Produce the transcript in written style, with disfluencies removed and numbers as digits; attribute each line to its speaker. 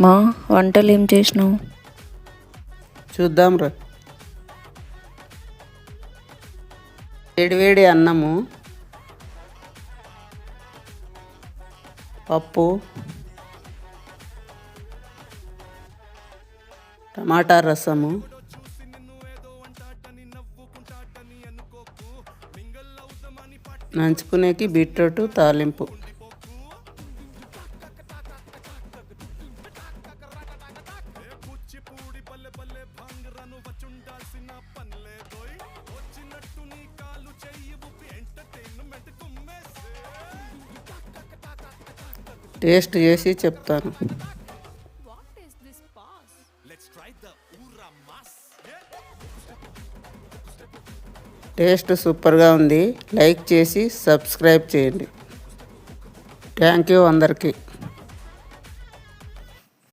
Speaker 1: మా వంటలు ఏం చేసినావు?
Speaker 2: చూద్దాం రా. వేడివేడి అన్నము, పప్పు, టమాటా రసము, నంచుకునేకి బీట్రూట్ తాలింపు. టేస్ట్ చేసి చెప్తాను. టేస్ట్ సూపర్గా ఉంది. లైక్ చేసి సబ్స్క్రైబ్ చేయండి. థ్యాంక్ యూ అందరికీ.